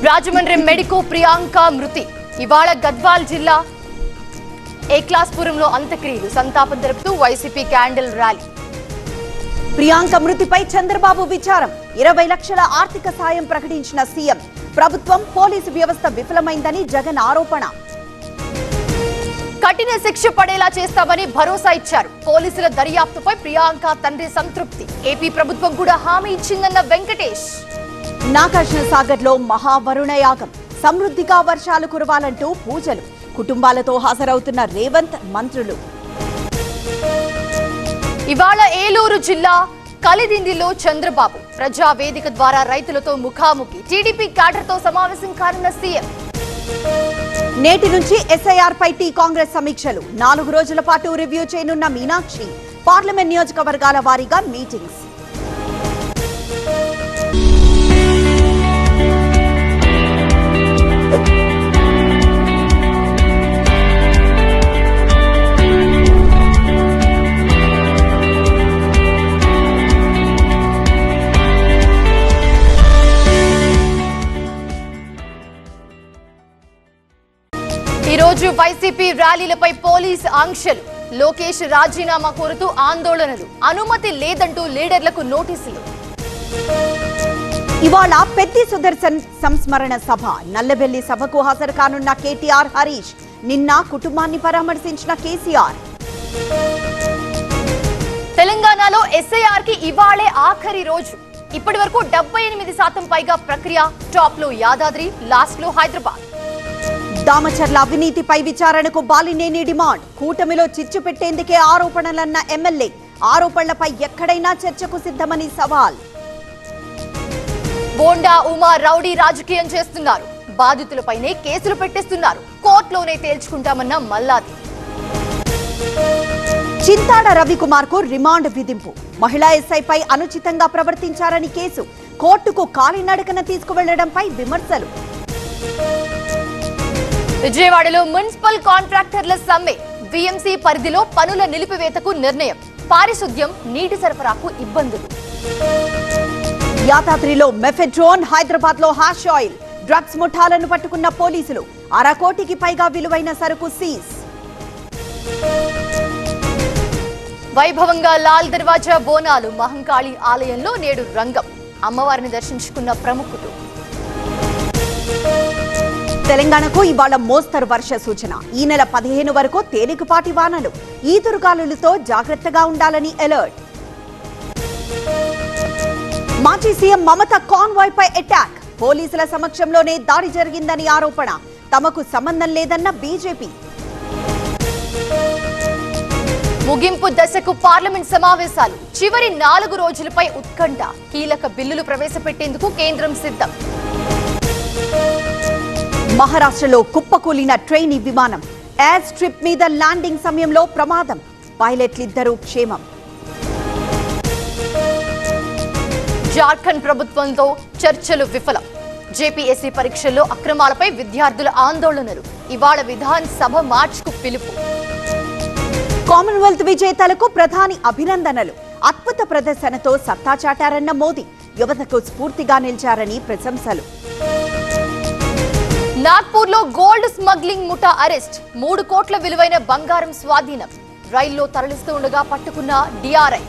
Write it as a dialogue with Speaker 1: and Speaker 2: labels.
Speaker 1: Rajahmundry medico Priyanka మృతి. ఇవాళ గద్వాల్ జిల్లా ఏక్లాస్పురంలో అంత్యక్రియలు. సంతాపం తెలుపుతూ వైసీపీ క్యాండిల్ ర్యాలీ.
Speaker 2: ప్రియాంక మృతిపై చంద్రబాబు విచారం. 20 లక్షల ఆర్థిక సాయం ప్రకటించిన సీఎం. ప్రభుత్వం పోలీసు వ్యవస్థ విఫలమైందని జగన్ ఆరోపణ.
Speaker 1: కఠిన శిక్ష పడేలా చేస్తామని భరోసా ఇచ్చారు. పోలీసుల దర్యాప్తుపై ప్రియాంక తండ్రి సంతృప్తి. ఏపీ ప్రభుత్వం కూడా హామీ ఇచ్చిందన్న వెంకటేష్.
Speaker 2: నాగార్జున సాగర్ లో మహావరుణ యాగం. సమృద్ధిగా వర్షాలు కురవాలంటూ పూజలు. కుటుంబాలతో హాజరవుతున్న రేవంత్, మంత్రులు.
Speaker 1: ఇవాళ ఏలూరు జిల్లా కలిదిండిలో చంద్రబాబు ప్రజావేదిక ద్వారా రైతులతో ముఖాముఖి. టీడీపీ క్యాడర్తో సమావేశం కానున్న సీఎం.
Speaker 2: నేటి నుంచి ఎస్ఐఆర్ పై కాంగ్రెస్ సమీక్షలు. 4 రోజుల పాటు రివ్యూ చేయనున్న మీనాక్షి. పార్లమెంట్ నియోజకవర్గాల వారీగా మీటింగ్స్.
Speaker 1: ఈ రోజు వైసీపీ ర్యాలీలపై పోలీస్ ఆంక్షలు. లోకేష్ రాజీనామా కోరుతూ ఆందోళనలు. అనుమతి లేదంటూ లీడర్లకు నోటీసులు.
Speaker 2: ఇవాళ పెద్ది సుదర్శన్ సంస్మరణ సభ. నల్లబెల్లి సభకు హాజరు కానున్న కేటీఆర్, హరీష్. నిన్న కుటుంబాన్ని పరామర్శించిన కేసీఆర్.
Speaker 1: తెలంగాణలో ఎస్ఐఆర్ కి ఇవాళే ఆఖరి రోజు. ఇప్పటి వరకు 78% పైగా ప్రక్రియ. టాప్ లో యాదాద్రి, లాస్ట్ లో హైదరాబాద్.
Speaker 2: దామచర్ల అవినీతిపై విచారణకు బాలినేని డిమాండ్. కూటమిలో చిచ్చు పెట్టేందుకే ఆరోపణలన్న ఎమ్మెల్యే. ఆరోపణలపై ఎక్కడైనా చర్చకు సిద్ధమని సవాల్.
Speaker 1: బోండా ఉమా రౌడీ రాజకీయం చేస్తున్నారు. బాధితులపైనే కేసులు పెట్టేస్తున్నారు. కోర్టులోనే తేల్చుకుంటామన్న మల్లాది.
Speaker 2: చింతాడ రవికుమార్ కు రిమాండ్ విధింపు. మహిళా ఎస్ఐపై అనుచితంగా ప్రవర్తించారని కేసు. కోర్టుకు కాలినడకన తీసుకువెళ్లడంపై విమర్శలు.
Speaker 1: విజయవాడలో మున్సిపల్ కాంట్రాక్టర్ల సమ్మె. వీఎంసీ పరిధిలో పనుల నిలిపివేతకు నిర్ణయం. పారిశుద్ధ్యం, నీటి సరఫరాకు ఇబ్బందులు.
Speaker 2: యాదాద్రిలో మెఫెడ్రోన్, హైదరాబాద్ లో హ్యాష్ ఆయిల్. డ్రగ్స్ ముఠాలను పట్టుకున్న పోలీసులు. 1/2 కోటికి పైగా విలువైన సరుకు సీజ్.
Speaker 1: వైభవంగా లాల్ దర్వాజా బోనాలు. మహంకాళి ఆలయంలో నేడు రంగం. అమ్మవారిని దర్శించుకున్న ప్రముఖులు.
Speaker 2: తెలంగాణకు ఇవాళ మోస్తరు వర్ష సూచన. ఈ నెల 15 వరకు తేలికపాటి వానలు. ఈదురుగాలులతో జాగ్రత్తగా ఉండాలని అలర్ట్. మాజీ సీఎం మమత కాన్వాయ్ పై అటాక్. పోలీసుల సమక్షంలోనే దాడి జరిగిందని ఆరోపణ. తమకు సంబంధం లేదన్న బీజేపీ.
Speaker 1: ముగింపు దశకు పార్లమెంట్ సమావేశాలు. చివరి 4 రోజులపై ఉత్కంఠ. కీలక బిల్లులు ప్రవేశపెట్టేందుకు కేంద్రం సిద్ధం.
Speaker 2: మహారాష్ట్రలో కుప్పకూలిన ట్రైనీ విమానం. ఎయిర్ స్ట్రిప్ మీద ల్యాండింగ్ సమయంలో ప్రమాదం. పైలట్లిద్దరూ క్షేమం.
Speaker 1: జార్ఖండ్ ప్రభుత్వంతో చర్చలు విఫలం. జేపీఎస్సీ పరీక్షల్లో అక్రమాలపై విద్యార్థుల ఆందోళనలు. ఇవాళ విధాన్ సభ మార్చ్కు పిలుపు.
Speaker 2: కామన్వెల్త్ విజేతలకు ప్రధాని అభినందనలు. అద్భుత ప్రదర్శనతో సత్తా చాటారన్న మోదీ. యువతకు స్ఫూర్తిగా నిలిచారని ప్రశంసలు.
Speaker 1: నాగ్పూర్ లో గోల్డ్ స్మగ్లింగ్ ముఠా అరెస్ట్. 3 కోట్ల విలువైన బంగారం స్వాధీనం. రైల్లో తరలిస్తూ ఉండగా పట్టుకున్న డిఆర్ఐ.